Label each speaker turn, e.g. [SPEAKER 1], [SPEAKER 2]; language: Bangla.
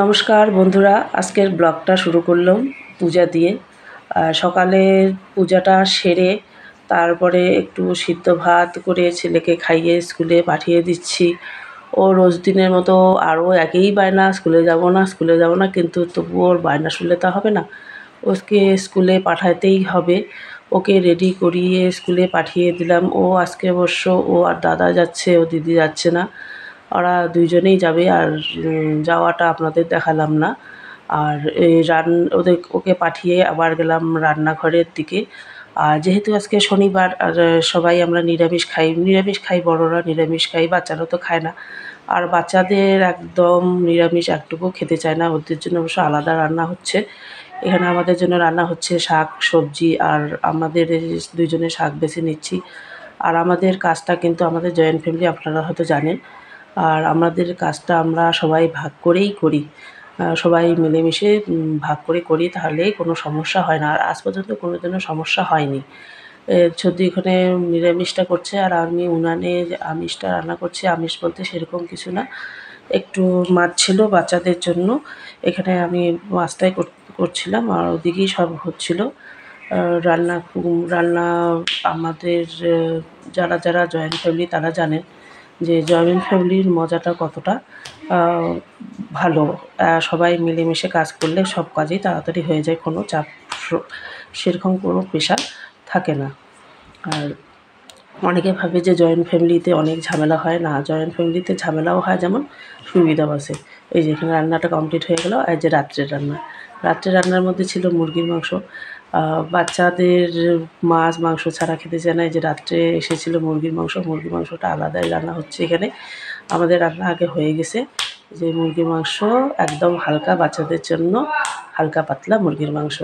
[SPEAKER 1] নমস্কার বন্ধুরা, আজকের ব্লগটা শুরু করলাম পূজা দিয়ে। সকালের পূজাটা সেরে তারপরে একটু সিদ্ধ ভাত করে ছেলেকে খাইয়ে স্কুলে পাঠিয়ে দিচ্ছি। ও রোজ দিনের মতো আরও একই বায়না, স্কুলে যাব না স্কুলে যাব না, কিন্তু তবুও ওর বায়না শুনলে তা হবে না। ওকে স্কুলে পাঠাতেই হবে। ওকে রেডি করিয়ে স্কুলে পাঠিয়ে দিলাম। ও আজকে অবশ্য ও আর দাদা যাচ্ছে, ও দিদি যাচ্ছে না। ওরা দুইজনেই যাবে। আর যাওয়াটা আপনাদের দেখালাম না। আর এই ওকে পাঠিয়ে আবার গেলাম রান্নাঘরের দিকে। আর যেহেতু আজকে শনিবার, আর সবাই আমরা নিরামিষ খাই, বড়রা নিরামিষ খাই, বাচ্চারা তো খায় না। আর বাচ্চাদের একদম নিরামিষ একটুকুও খেতে চায় না, ওদের জন্য অবশ্য আলাদা রান্না হচ্ছে। এখানে আমাদের জন্য রান্না হচ্ছে শাক সবজি, আর আমাদের এই দুইজনে শাক বেছে নিচ্ছি। আর আমাদের কাজটা কিন্তু আমাদের জয়েন্ট ফ্যামিলি, আপনারা হয়তো জানেন। আর আমাদের কাজটা আমরা সবাই ভাগ করেই করি। সবাই মিলেমিশে ভাগ করে করি, তাহলে কোনো সমস্যা হয় না। আর আজ পর্যন্ত কোনোদিনও সমস্যা হয়নি। শুধু এখানে নিরামিষটা করছে আর আমি উনানে আমিষটা রান্না করছি। আমিষ বলতে সেরকম কিছু না, একটু মাছ ছিল বাচ্চাদের জন্য। এখানে আমি মাছটাই করছিলাম আর ওদিকেই সব হচ্ছিল। রান্না রান্না আমাদের যারা জয়েন্ট ফ্যামিলি তারা জানেন যে জয়েন্ট ফ্যামিলির মজাটা কতটা ভালো। সবাই মিলেমিশে কাজ করলে সব কাজই তাড়াতাড়ি হয়ে যায়, কোনো চাপ সেরকম কোনো প্রেশার থাকে না। আর অনেকে ভাবে যে জয়েন্ট ফ্যামিলিতে অনেক ঝামেলা হয় না, জয়েন্ট ফ্যামিলিতে ঝামেলাও হয় যেমন সুবিধাও আছে। এই যে এখানে রান্নাটা কমপ্লিট হয়ে গেল। আর যে রাত্রের রান্নার মধ্যে ছিল মুরগির মাংস। বাচ্চাদের মাছ মাংস ছাড়া খেতে চায় না। এই যে রাত্রে এসেছিলো মুরগির মাংসটা আলাদাই রান্না হচ্ছে এখানে। আমাদের রান্না আগে হয়ে গেছে। যে মুরগির মাংস একদম হালকা, বাচ্চাদের জন্য হালকা পাতলা মুরগির মাংস।